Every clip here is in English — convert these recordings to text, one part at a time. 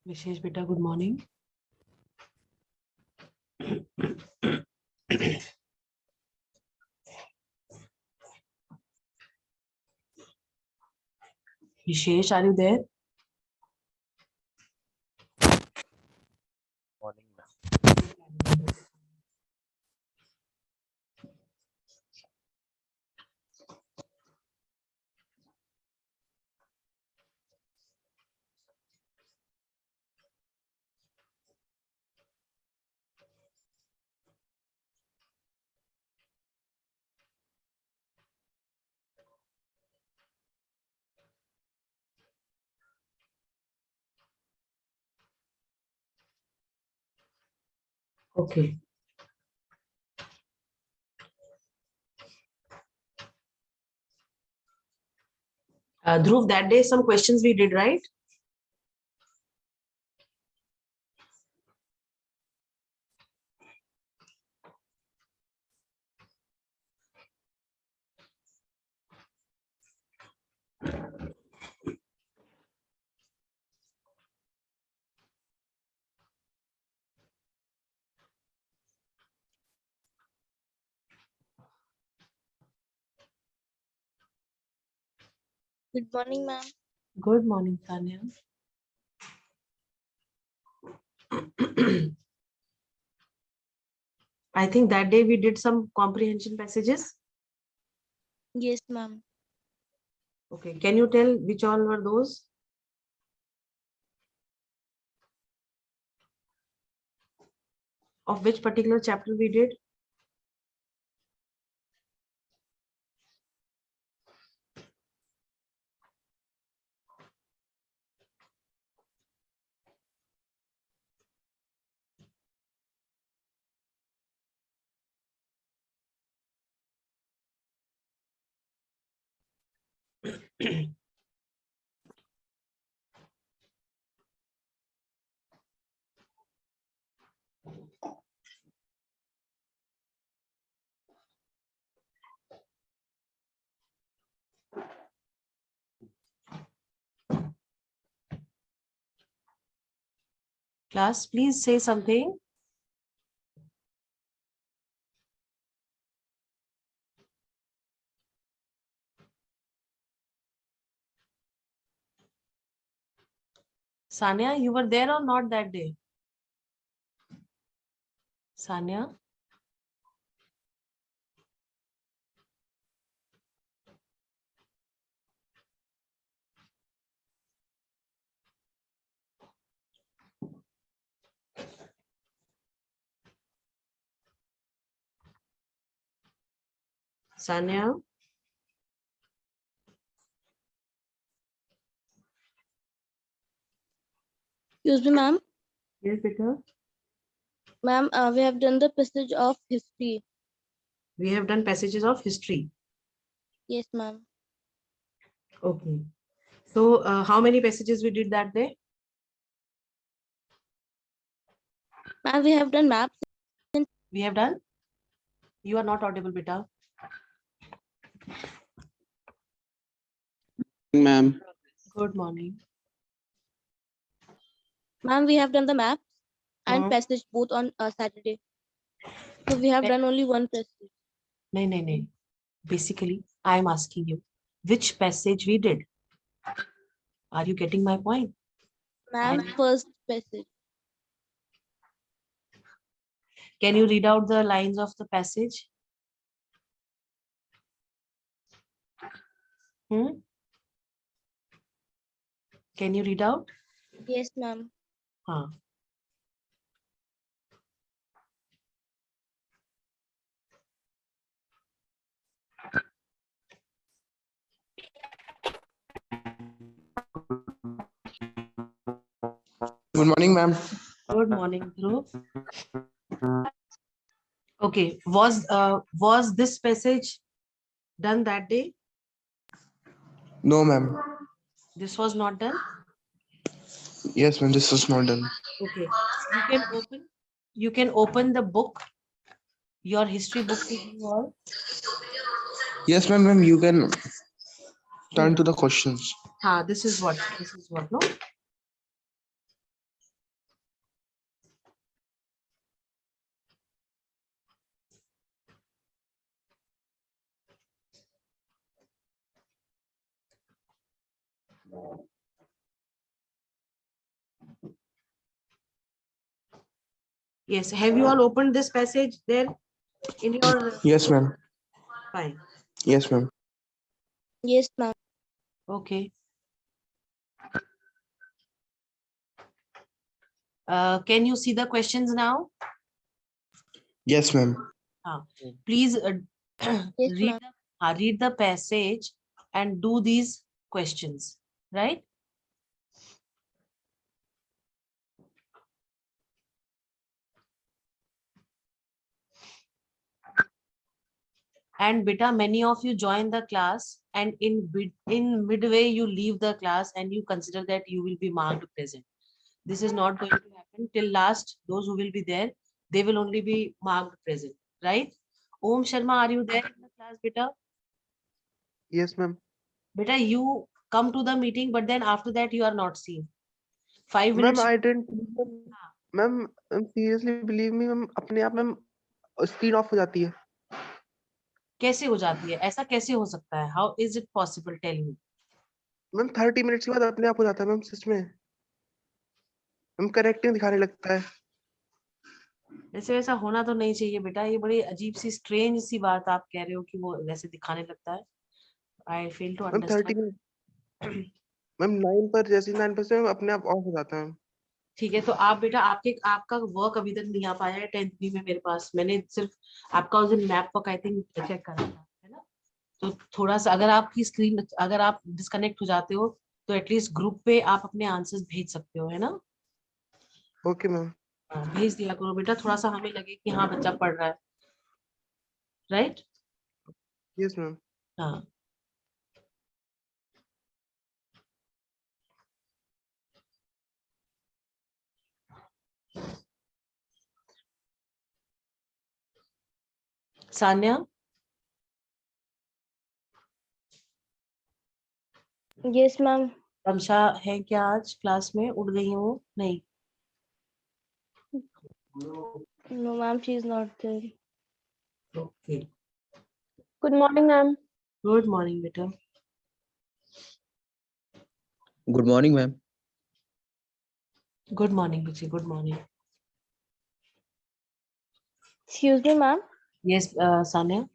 Vishesh beta, good morning. Vishesh, are you there? Morning, ma'am. Okay. Dhruv, that day some questions we did, right? Good morning, ma'am. Good morning, Tanya. I think that day we did some comprehension passages. Yes, ma'am. Okay. Can you tell which all were those? Of which particular chapter we did? Class, please say something. Sanya, you were there or not that day? Sanya? Sanya? Excuse me, ma'am. Yes, beta. Ma'am, we have done the passage of history. We have done passages of history. Yes, ma'am. Okay. So, how many passages we did that day? Ma'am, we have done maps. We have done? You are not audible, beta. Ma'am. Good morning. Ma'am, we have done the maps and Hmm. passage both on Saturday. So we have done only one passage. No. Basically, I am asking you which passage we did. Are you getting my point? Ma'am, first passage. Can you read out the lines of the passage? Hmm? Can you read out? Yes, ma'am. Huh. Good morning, ma'am. Good morning, Dhruv. Okay, was this passage done that day? No, ma'am. This was not done. Yes, ma'am. This was not done. Okay, you can open the book, your history book with you all. Yes, ma'am. Ma'am, you can turn to the questions. This is what, no? Yes. Have you all opened this passage there in your Yes, ma'am. file? Yes, ma'am. Yes, ma'am. Okay. Can you see the questions now? Yes, ma'am. Please Yes, read ma'am. read the passage and do these questions, right? And beta, many of you join the class and in midway you leave the class and you consider that you will be marked present. This is not going to happen till last. Those who will be there, they will only be marked present, right? Om Sharma, are you there in the class, beta? Yes, ma'am. Beta, you come to the meeting, but then after that you are not seen. 5 Ma'am, minutes. I didn't. Ma'am, seriously believe me, ma'am. अपने आप ma'am screen of हो जाती है. कैसे हो जाती है? ऐसा कैसे हो सकता है? How is it possible? Tell me. Ma'am 30 minutes के बाद अपने आप हो जाता है मैम, सच में. मैम करेक्टिंग दिखाने लगता है. वैसे वैसा होना तो नहीं चाहिए बेटा. ये बड़ी अजीब सी स्ट्रेंज सी बात आप कह रहे हो कि वो वैसे दिखाने लगता है. I fail to ma'am 30 understand. Minute. Ma'am 9 पर जैसे 9 पर से अपने आप ऑफ हो जाता है. ठीक है, तो आप बेटा आपका वर्क अभी तक नहीं आ पाया है 10th बी में मेरे पास. मैंने सिर्फ आपका उस दिन map work I think check करा था, है ना? तो थोड़ा सा अगर आपकी स्क्रीन, अगर आप डिस्कनेक्ट हो जाते हो तो एटलीस्ट ग्रुप पे आप अपने आंसर्स भेज सकते हो, है ना? Okay ma'am. भेज दिया करो बेटा, थोड़ा सा हमें लगे कि हाँ बच्चा पढ़ रहा है, राइट? Yes ma'am. हाँ. Sanya, Yes, ma'am. तमशा है क्या आज क्लास में? उठ गई हो? नहीं. No, ma'am, she is not there. Okay. Good morning, ma'am. Good morning बेटा. Good morning, ma'am. Good morning बच्चे, good morning. Excuse me, ma'am. Yes Sanya.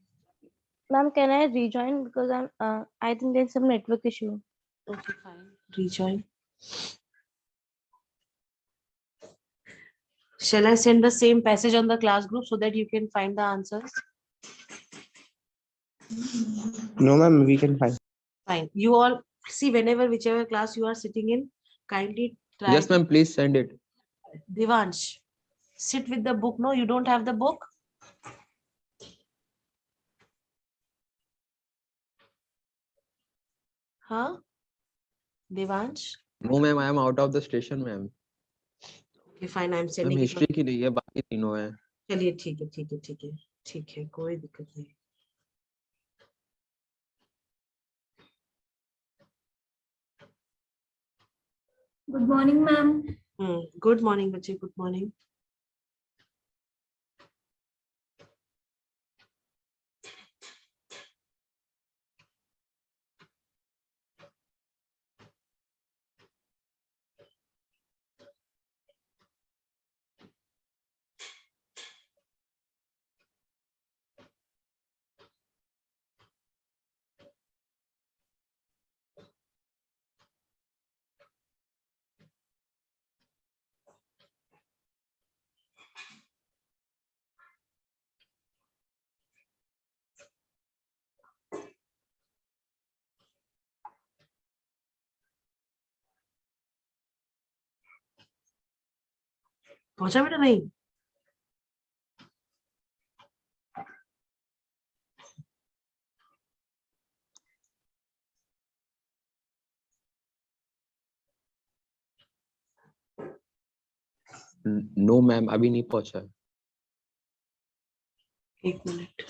Ma'am, can I rejoin because I think there's some network issue. Okay, fine. Rejoin. Shall I send the same passage on the class group so that you can find the answers? No, ma'am. We can find. Fine. You all see, whenever whichever class you are sitting in, kindly try. Yes, ma'am. Please send it. Devansh, sit with the book. No, you don't have the book. Huh? Devansh. No, ma'am. I am out of the station, ma'am. Okay, fine. I'm ma'am sending it. History की नहीं है, बाकी तीनों है. चलिए ठीक है, ठीक है, ठीक है, ठीक है, कोई दिक्कत नहीं. Good morning, ma'am. Good morning बच्चे, गुड मॉर्निंग. पहुंचा बेटा? नहीं. नो मैम, अभी नहीं पहुंचा है. एक मिनट.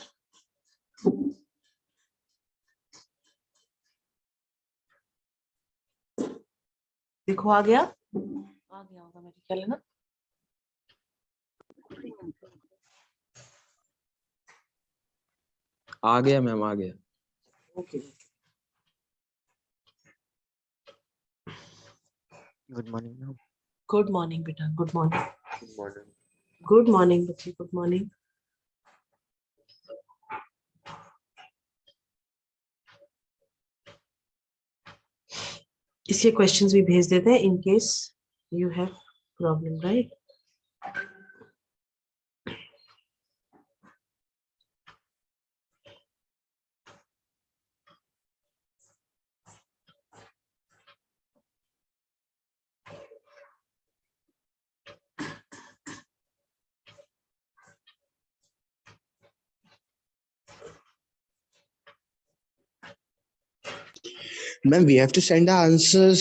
देखो आ गया होगा मेरे ख्याल, है ना? आ गया मैम, आ गया. Okay. Good morning, ma'am. Good morning, beta. Good morning. Good morning. Good morning, बच्चे. Good morning. इसके questions भी भेज देते हैं in case you have problem, right? Ma'am, we have to send the answers.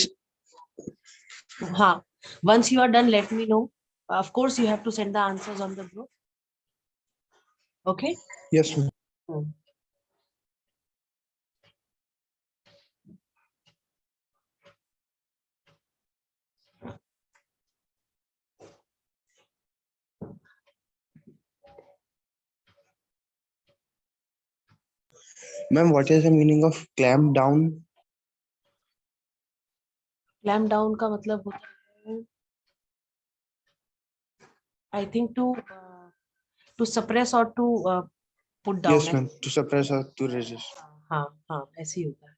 हाँ. Once you are done, let me know. Of course, you have to send the answers on the group. Okay. Yes, ma'am. Ma'am, what is the meaning of clamp down? Clamp down का मतलब होता है, I think to suppress or to put down. Yes, ma'am. To suppress or to resist. हाँ हाँ ऐसे ही होता है.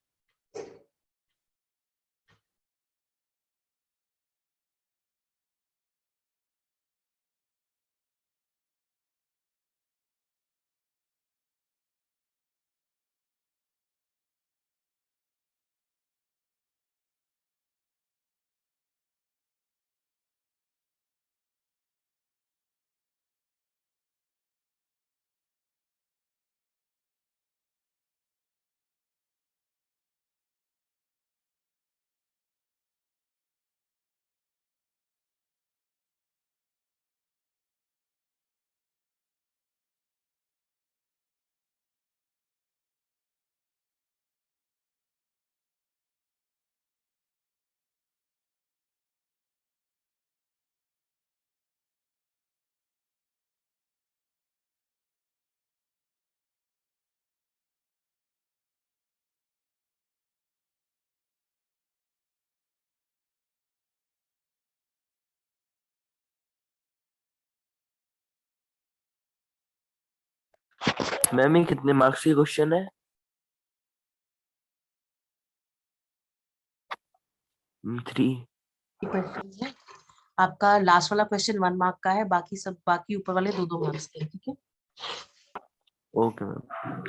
Ma'am ये कितने मार्क्स की क्वेश्चन है? 3. क्वेश्चन है आपका. लास्ट वाला क्वेश्चन 1 मार्क का है, बाकी सब बाकी ऊपर वाले 2-2 मार्क्स के. ठीक है. Okay ma'am.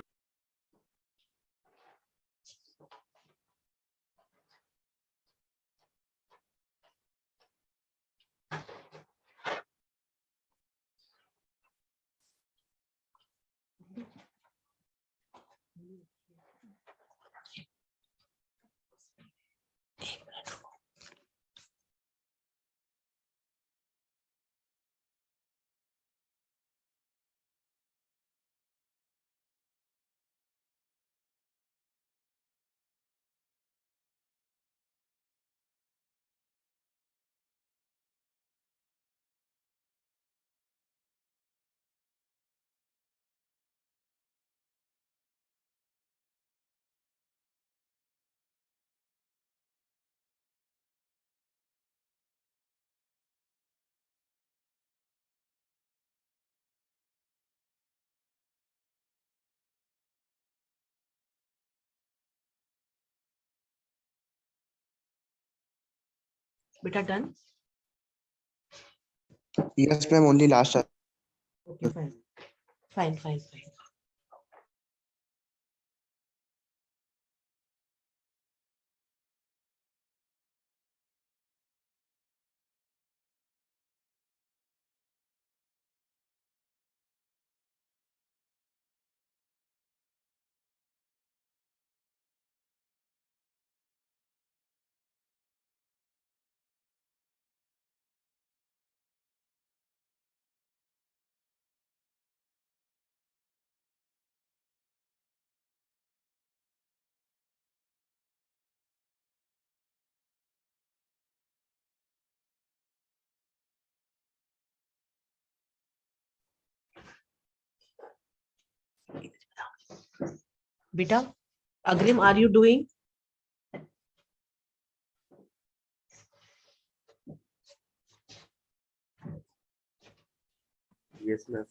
बेटा done. Yes, ma'am. Only last. Okay fine fine fine fine. बेटा Agrim, are you doing? Yes, ma'am.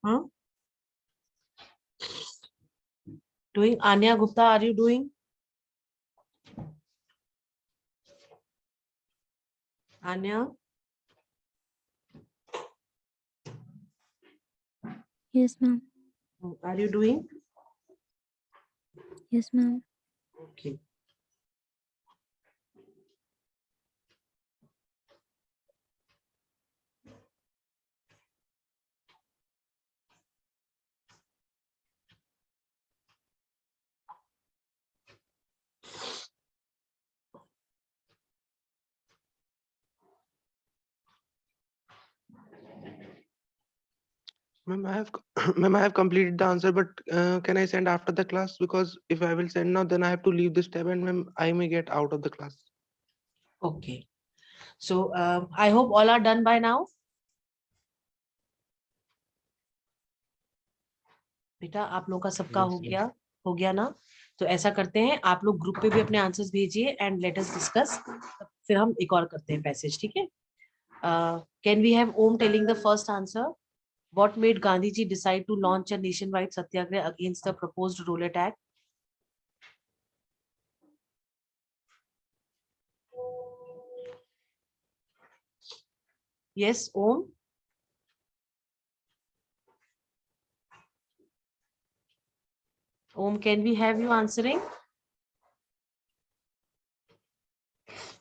Huh? Doing. Anya Gupta, are you doing? Anya? Yes, ma'am. Are you doing? Yes, ma'am. Okay. Ma'am, I have ma'am, I have completed the answer, but can I send after the class? Because if I will send now, then I have to leave this tab, and ma'am, I may get out of the class. Okay. So I hope all are done by now. बेटा आप लोग का सबका हो गया ना? तो ऐसा करते हैं, आप लोग ग्रुप पे भी अपने आंसर्स भेजिए एंड लेट अस डिस्कस. फिर हम एक और करते हैं पैसेज, ठीक है? Can we have um telling the first answer? What made Gandhi ji decide to launch a nationwide satyagraha against the proposed Rowlatt Act? Yes, Om. Om, can we have you answering?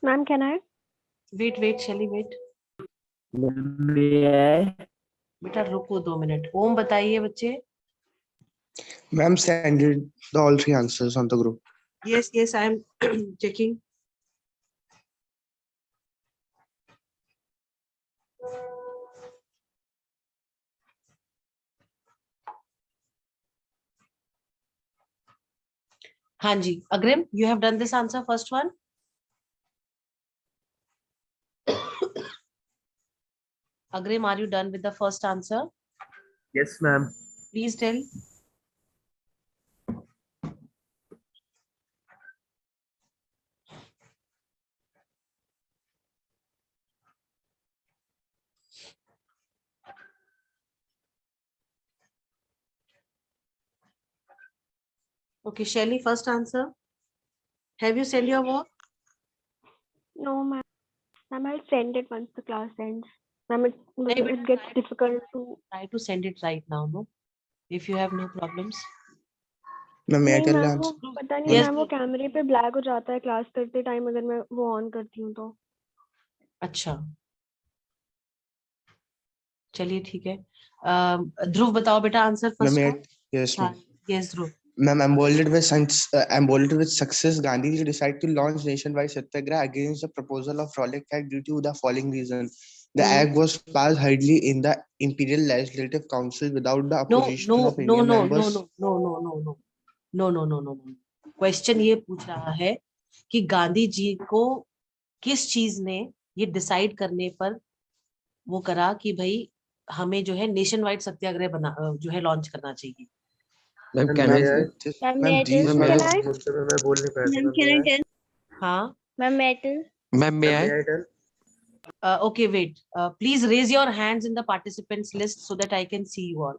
Ma'am, can I? Wait, Shelly, wait. May I? बेटा रुको 2 minute. ओम बताइए बच्चे. Ma'am, send it the all three answers on the group. Yes, I am checking. हाँ जी, Agrim, you have done this answer, first one. Agrim, are you done with the first answer? Yes, ma'am. Please tell. Okay, Shelly, first answer. Have you sent your work? No, ma'am. Ma'am, I'll send it once the class ends. Ma'am, Hey, but it gets try- difficult to. Try to send it right now, no? If you have no problems. Ma'am, may I नहीं tell the ma'am, वो answer? पता नहीं Yes, ma'am, वो please. कैमरे पे black हो जाता है क्लास करते टाइम अगर मैं वो ऑन करती हूँ तो. अच्छा, चलिए ठीक है. ध्रुव बताओ बेटा आंसर Ma'am, फर्स्ट may का. I? Yes, हाँ, ma'am. yes Dhruv. Ma'am, emboldened with success, Gandhi ji decided to launch nationwide satyagraha against the proposal of Rowlatt Act due to the following reason. The act was passed hurriedly in the Imperial Legislative Council without the No, opposition no, of no, Indian no, no, members. no, no, no, no, no, no, no, no, no, no. Question ये पूछ रहा है कि गांधी जी को किस चीज ने ये डिसाइड करने पर वो करा कि भाई हमें जो है नेशन वाइड सत्याग्रह बना जो है लॉन्च करना चाहिए. Ma'am, Ma'am, can I may say? I? This- Ma'am, Ma'am, may I these tell? Ma'am, Can were I? बोलते हुए मैं बोल नहीं पाया था, Ma'am, can I tell? हाँ. Ma'am, may I tell? Ma'am, may Ma'am, I? may I tell? Okay, wait. Please raise your hands in the participants list so that I can see you all.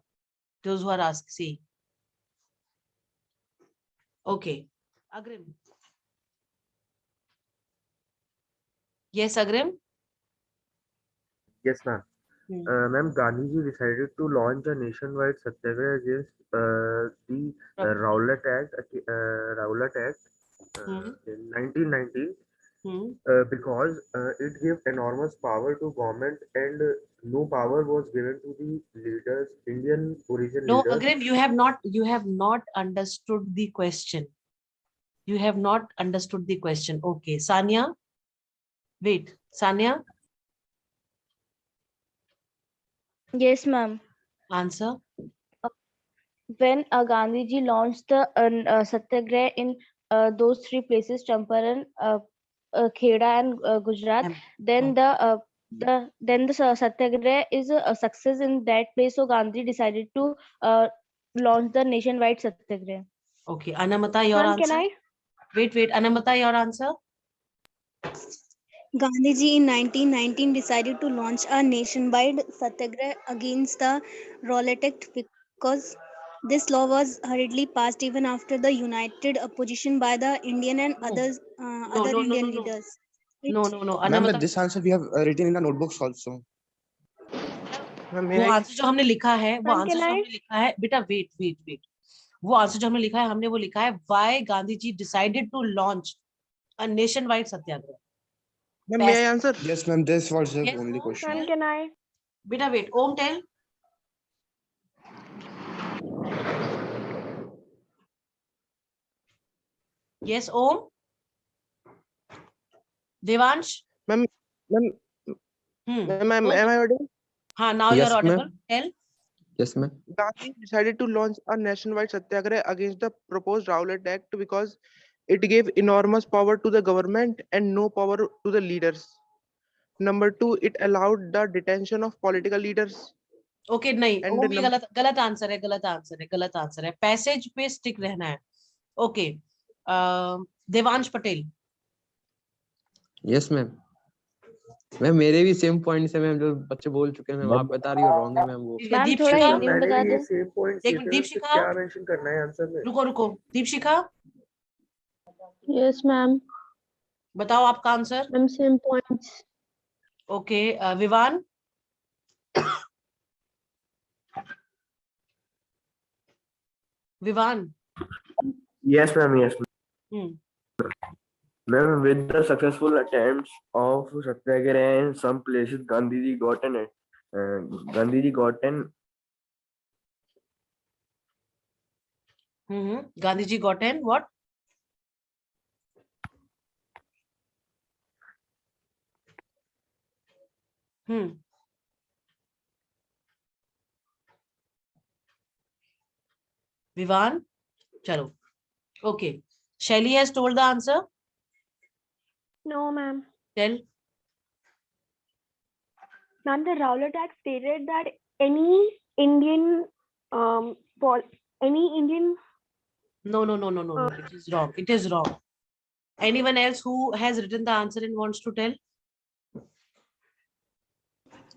Those who are asked, see. Okay. Agrim. Yes, Agrim. Yes, ma'am. Ma'am, Gandhi ji decided to launch a nationwide satyagraha against the Rowlatt Act, in 1990 because it gave enormous power to government and no power was given to the leaders, Indian origin No, leaders. Agrim, you have not understood the question. You have not understood the question. Okay, Sanya. Wait, Sanya, Yes, ma'am. answer. When Gandhiji launched the Satyagraha in those three places, Champaran, Kheda, and Gujarat, Um, then the Satyagraha is a success in that place. So Gandhi decided to launch the nationwide Satyagraha. Okay, Anamata, your Ma'am, can answer. I? Wait, Anamata, your answer. Gandhiji in 1919 decided to launch a nationwide satyagraha against the Rowlatt Act because this law was hurriedly passed even after the united opposition by the Indian and No, other no, no, Indian no, no, leaders. no, It, no, no. Ma'am, Anamata, but this answer we have written in the notebooks also. Ma'am, वो may I? Answer जो हमने लिखा है, वो Ma'am, answer can जो I? हमने लिखा है, बेटा वेट वेट वेट, वो आंसर जो हमने लिखा है, हमने वो लिखा है why Gandhi ji decided to launch a nationwide satyagraha. Ma'am, may I answer? Yes, ma'am, this was the Yes, only Om, question. Ma'am, tell. can I? बेटा wait, Om tell. Yes, Om. Devansh. Ma'am, ma'am, Om. am I audible? हाँ, now you are Yes, audible. ma'am. Tell. Yes, ma'am. Gandhi decided to launch a nationwide satyagraha against the proposed Rowlatt Act because it gave enormous power to the government and no power to the leaders. Number two, it allowed the detention of political leaders. Okay नहीं, And ओम ये गलत गलत answer है, गलत answer है, गलत answer है. Passage पे स्टिक रहना है. Okay, Devansh Patel. Yes, ma'am. Ma'am मेरे भी सेम पॉइंट्स है मैम, जो बच्चे बोल चुके हैं मैम. आप बता रही हो रॉन्ग है मैम वो. ठीक है, Ma'am, थोड़ा दीपशिखा. हिंदी में मैंने बता भी ये दो. सेम पॉइंट एक किए मिनट, थे, तो दीपशिखा. क्या मेंशन करना है आंसर में? रुको रुको, दीपशिखा Yes, ma'am. बताओ आपका आंसर. Ma'am, same points. Okay, Vivaan. Vivaan. Yes, ma'am. Yes, hmm. ma'am. With the successful attempts of satyagraha in some places, Gandhiji got Gandhi ji got an what? Hmm. Vivaan, चलो. Okay, Shaili has told the answer. No, ma'am. Tell. Ma'am, the Rowlatt Act stated that any Indian, um, any Indian. No, no, no, no, no, no. It is wrong. It is wrong. Anyone else who has written the answer and wants to tell?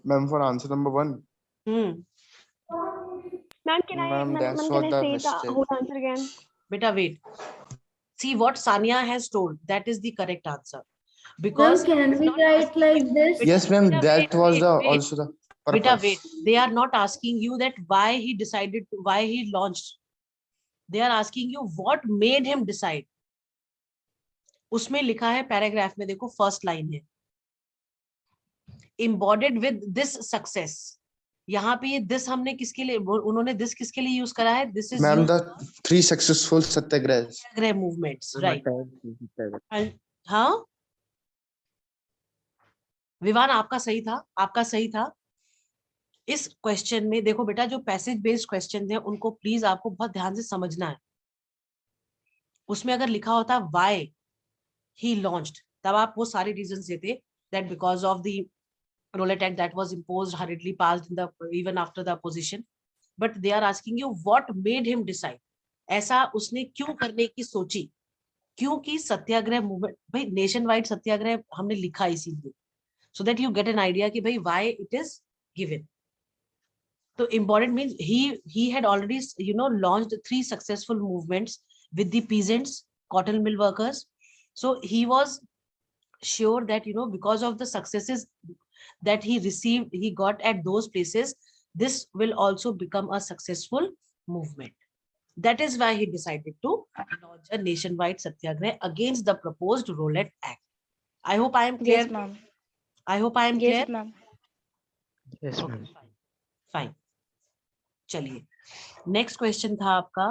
Ma'am, for answer number one, Hmm. Ma'am, can I? ma'am, Ma'am, that's can what I the say the mistake. whole answer again? Beta, wait. See what Sania has told. That is the correct answer. Ma'am, Because can we write like this? Beta, Yes, ma'am, beta, that wait, was wait, the wait. also the Beta, purpose. wait. They are not asking you that why he decided to, why he launched. They are asking you what made him decide. उसमें लिखा है paragraph में, देखो first line है, embodied with this success. यहाँ पे ये this हमने किसके लिए, उन्होंने this किसके लिए यूज करा है? This is Ma'am, used the 3 successful satyagrahas. for movements, Ma'am, right? attempts. And हाँ, विवान आपका सही था, आपका सही था. इस क्वेश्चन में देखो बेटा, जो पैसेज बेस्ड क्वेश्चन है उनको प्लीज आपको बहुत ध्यान से समझना है. उसमें अगर लिखा होता व्हाई ही लॉन्च्ड, तब आप वो सारे रीजंस देते, that because of the Rowlatt Act that was imposed, hurriedly passed in the even after the opposition. But they are asking you what made him decide. ऐसा उसने क्यों करने की सोची? क्योंकि सत्याग्रह मूवमेंट, भाई नेशन वाइड सत्याग्रह हमने लिखा इसीलिए, so that you get an idea कि भाई why it is given. So important means he had already launched 3 successful movements with the peasants, cotton mill workers. So he was sure that because of the successes that he received, he got at those places, this will also become a successful movement. That is why he decided to launch a nationwide satyagraha against the proposed Rowlatt Act. I hope I am clear. yes, ma'am. I hope I am clear. Yes, ma'am. Yes, Okay, ma'am. fine. चलिए, next question था आपका,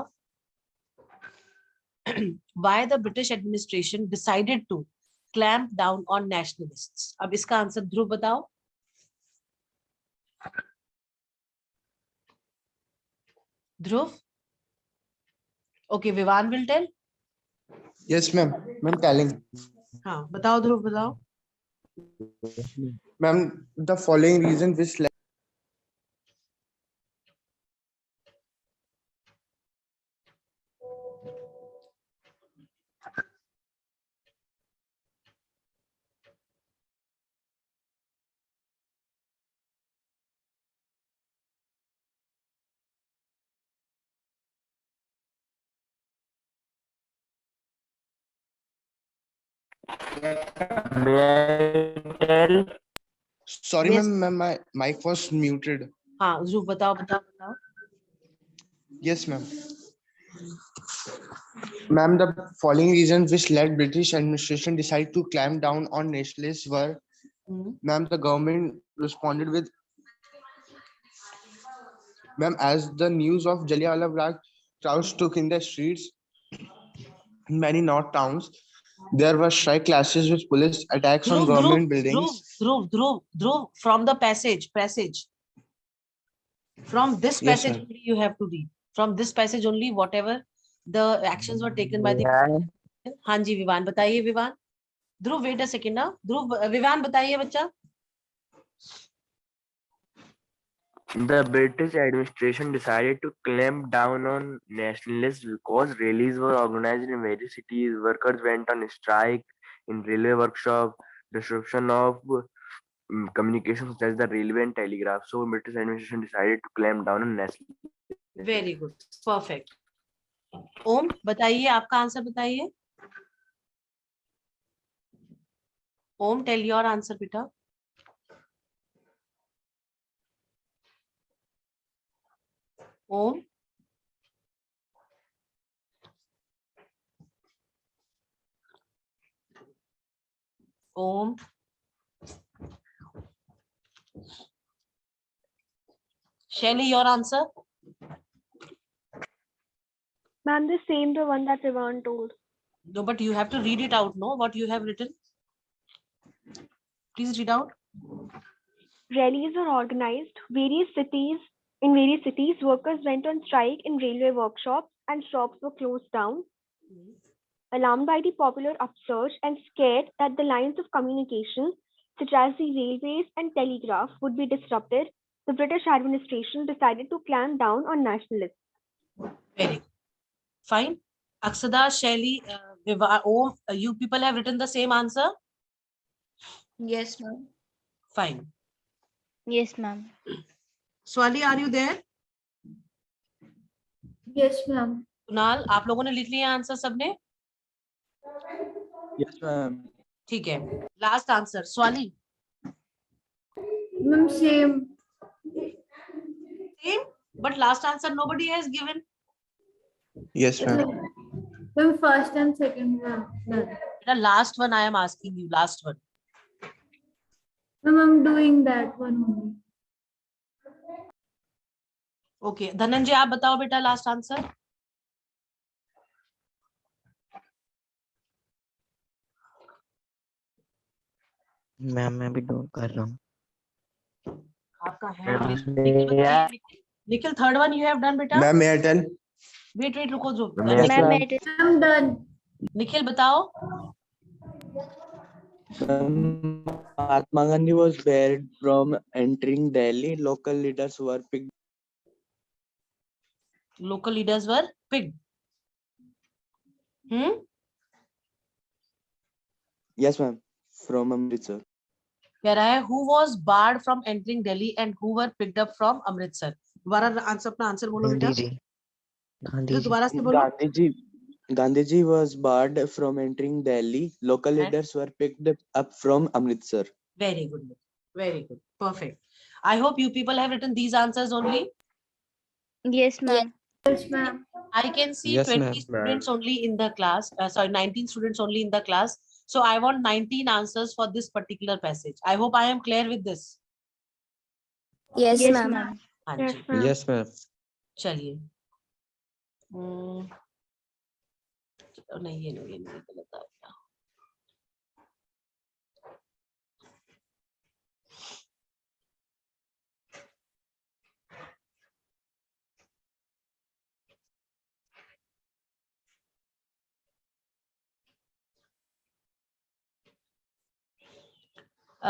why the British administration decided to clamp down on nationalists. अब इसका answer ध्रुव बताओ. ध्रुव. Okay, Vivan will tell. Yes, ma'am. Ma'am, telling. हाँ बताओ ध्रुव, बताओ. Ma'am, the following reason which May I tell? Sorry, Yes. ma'am, my mic was muted. हाँ ध्रुव बताओ बताओ बताओ. Yes, ma'am. Ma'am, the following reasons which led British administration decide to clamp down on nationalists were, ma'am, the government responded with, ma'am, as the news of Jallianwala Bagh crowds took in the streets in many north towns, there were strike clashes with police attacks on government buildings. Dhruv, from the passage. From this Yes, passage ma'am. only you have to read. From this passage only, whatever the actions were taken by the. हाँ जी विवान बताइए विवान. ध्रुव wait a second ना. ध्रुव विवान बताइए बच्चा. The British administration decided to clamp down on nationalists because rallies were organized in various cities. Workers went on strike in railway workshop, disruption of communications such as the railway and telegraph. So British administration decided to clamp down on nationalists. Very good, perfect. ओम बताइए आपका answer बताइए. ओम tell your answer बेटा. ओम. ओम. Shelly, your answer. Ma'am, the same, the one that Vivan told. No, but you have to read it out, no? What you have written. Please read out. Rallies were organized. In various cities, workers went on strike in railway workshops and shops were closed down. Alarmed by the popular upsurge and scared that the lines of communication, such as the railways and telegraph, would be disrupted, the British administration decided to clamp down on nationalists. Very good. Fine. Aksada, Shelly, Om, you people have written the same answer? Yes, ma'am. Fine. Yes, ma'am. Swali, are you there? Yes, ma'am. Kunal, आप लोगों ने लिख लिया answer सबने? Yes, ma'am. ठीक है. Last answer. Swali. Ma'am, same. Same, but last answer nobody has given. Yes, ma'am. Ma'am, first and second one. The last one I am asking you. Last one. Ma'am, I'm doing that one only. Okay. Dhananjay आप बताओ बेटा last answer. Ma'am मैं भी note कर रहा हूँ. आपका है. निखिल बताइए. Nikhil third one you have done बेटा. Ma'am, may I tell? Wait रुको जो. I'm done. निखिल बताओ. Mahatma Gandhi was barred from entering Delhi. Local leaders were picked. Local leaders were picked. Yes, ma'am. From Amritsar. कह रहा है who was barred from entering Delhi and who were picked up from Amritsar. दोबारा answer अपना answer बोलो बेटा. गांधी जी. दोबारा से बोलो. Gandhiji was barred from entering Delhi. Local leaders were picked up from Amritsar. Very good. Very good. Perfect. I hope you people have written these answers only. Yes, ma'am. Yes, ma'am. I can see Yes, 20 ma'am. students only in the class. Sorry, 19 students only in the class. So I want 19 answers for this particular passage. I hope I am clear with this. Yes, ma'am. हाँ Yes, जी. ma'am. Yes, ma'am. चलिए. नहीं ये नहीं गलत आ गया.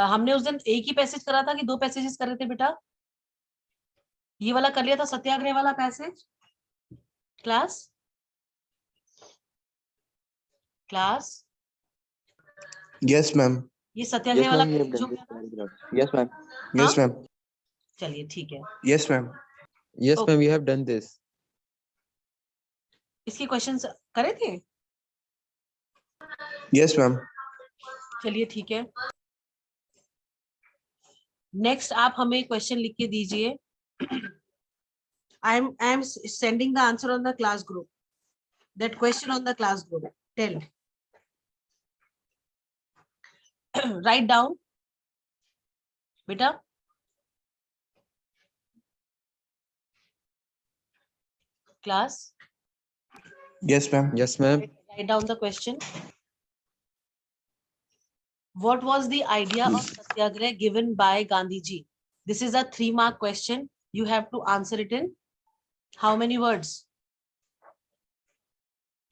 हमने उस दिन एक ही पैसेज करा था कि दो पैसेजेस कर रहे थे बेटा? ये वाला कर लिया था सत्याग्रह वाला पैसेज? क्लास? Yes, ma'am. ये सत्याग्रह Yes, वाला ma'am. We have जो done this paragraph. Yes, ma'am. Yes, ma'am. चलिए ठीक है. Yes, ma'am. Yes, Okay. ma'am. We have done this. इसके क्वेश्चंस करे थे? Yes, ma'am. चलिए ठीक है. नेक्स्ट आप हमें क्वेश्चन लिख के दीजिए. I am sending the answer on the class group. That question on the class group. Tell. Write down. Beta. Class. Yes, ma'am. Yes, ma'am. Write down the question. What was the idea of Satyagrah given by Gandhiji? This is a 3-mark question. You have to answer it in how many words?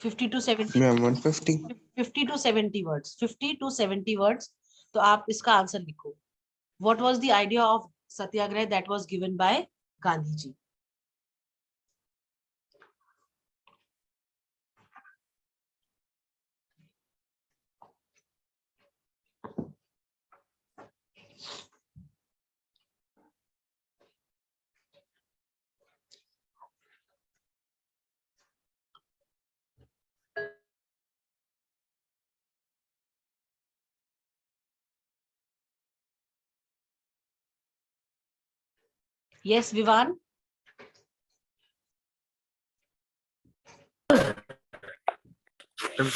50 to 70. Ma'am, 150. 50 to 70 words. 50 to 70 words. तो आप इसका answer लिखो. What was the idea of Satyagrah that was given by Gandhiji? Yes, Vivan.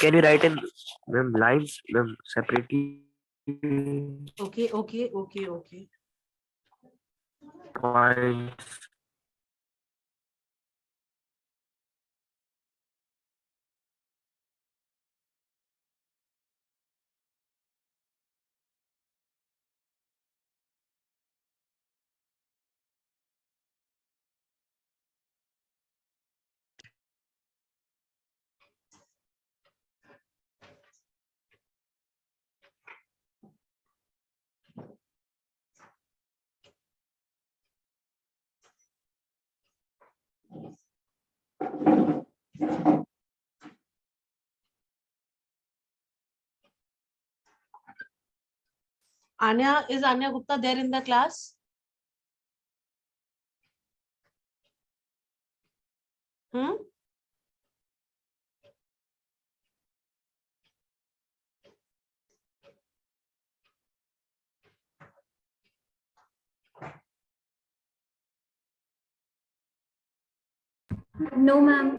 Can you write in lines separately? Okay. Points. Anya, is Anya Gupta there in the class? Hmm? No, ma'am.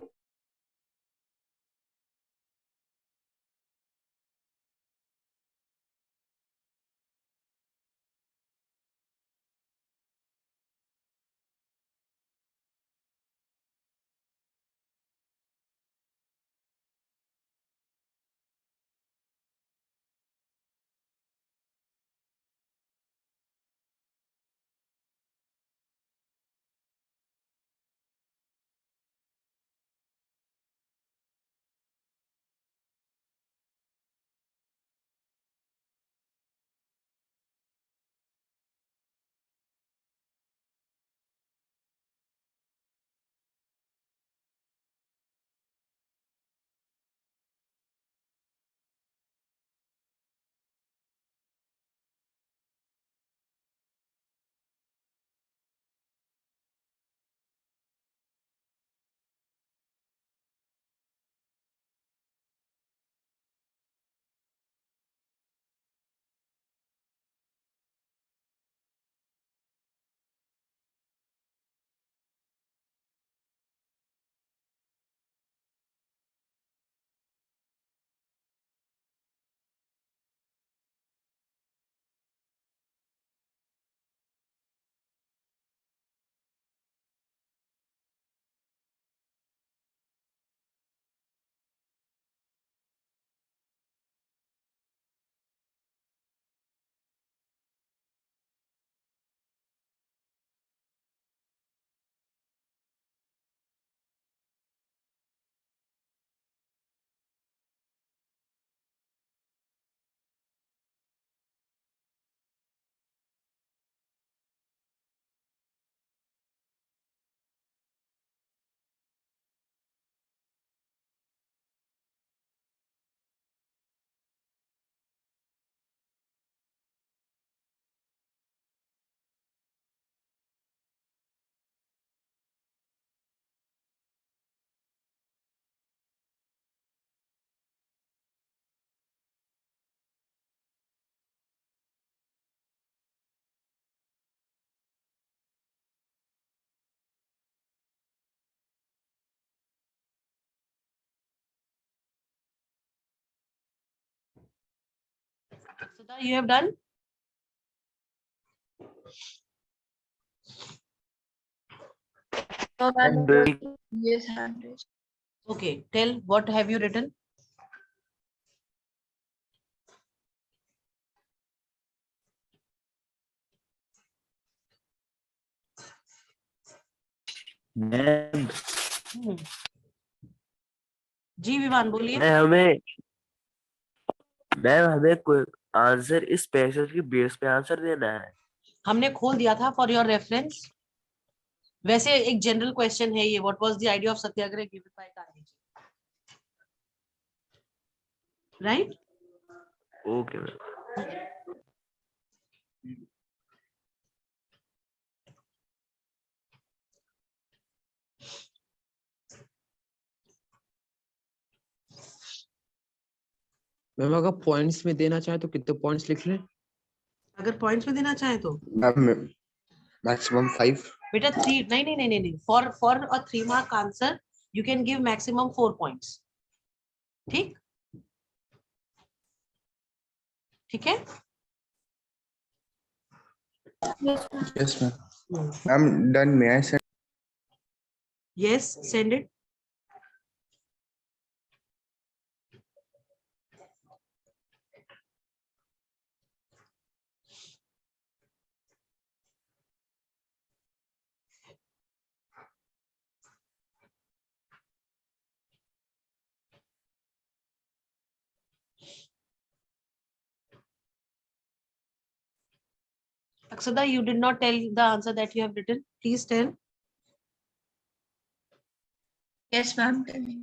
Sudha, you have done? I'm doing. Yes, hand raised. Okay, tell what have you written? Ma'am ji Vivaan बोलिए। हमें ma'am हमें कोई answer इस passage के base पे answer देना है। हमने खोल दिया था फॉर योर रेफरेंस। वैसे एक जनरल क्वेश्चन है ये, what was the idea of satyagraha given by Gandhi ji, right? Okay ma'am. Ma'am अगर पॉइंट्स में देना चाहे तो कितने पॉइंट्स लिख लें? अगर पॉइंट्स में देना चाहे तो Maximum 5. बेटा 3, नहीं, for a 3 mark answer you can give maximum 4 points. ठीक, ठीक है। Yes, ma'am. I'm done. May I send? Yes, send it. Akshada, you did not tell the answer that you have written. Please tell. Yes, ma'am. Tell me.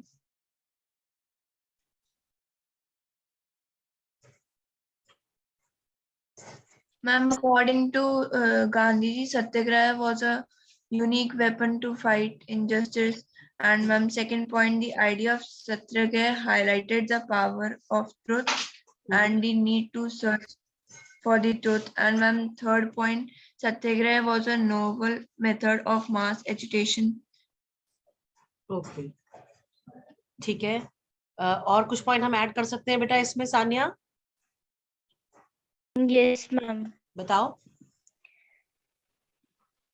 Ma'am, according to Gandhiji, Satyagraha was a unique weapon to fight injustice. And ma'am, second point, the idea of Satyagraha highlighted the power of truth and the need to search for the truth. And ma'am, third point, Satyagraha was a novel method of mass agitation. Okay, ठीक है। और कुछ point हम add कर सकते हैं बेटा इसमें? Sania Yes, ma'am. बताओ।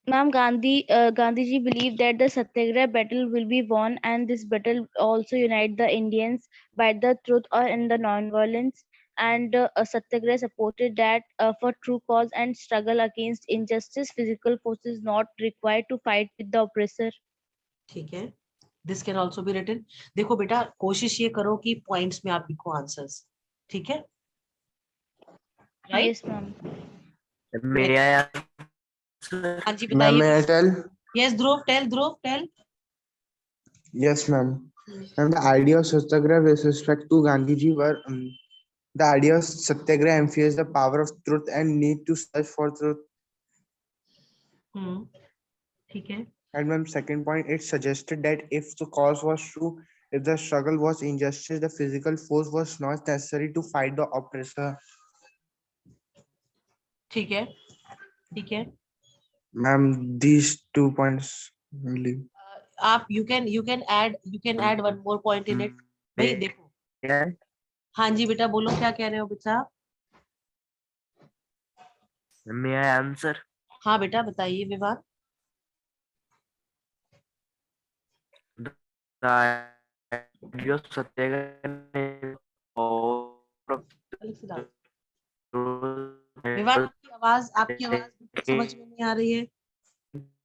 Ma'am, Gandhiji believed that the Satyagraha battle will be won, and this battle also unite the Indians by the truth or in the non-violence. And Satyagraha supported that for true cause and struggle against injustice, physical force is not required to fight with the oppressor. ठीक है, this can also be written. देखो बेटा, कोशिश ये करो कि points में आप लिखो आंसर्स, ठीक है? Right? Yes, ma'am. May I answer? हाँ जी Ma'am, may I बताइए। tell? Yes Dhruv, tell. Yes, ma'am. And the idea of Satyagraha with respect to Gandhiji were the idea of Satyagraha emphasized the power of truth and need to search for truth. ठीक है। And ma'am, second point, it suggested that if the cause was true, if the struggle was injustice, the physical force was not necessary to fight the oppressor. ठीक है, ठीक है। Ma'am, these 2 points only. आप you can add one more point in it. भाई देखो, Yeah. हाँ जी बेटा बोलो, क्या कह रहे हो बेटा? May I answer? हाँ बेटा बताइए Vivaan. The idea of Satyagraha Vivaan, आपकी आवाज समझ में नहीं आ रही है।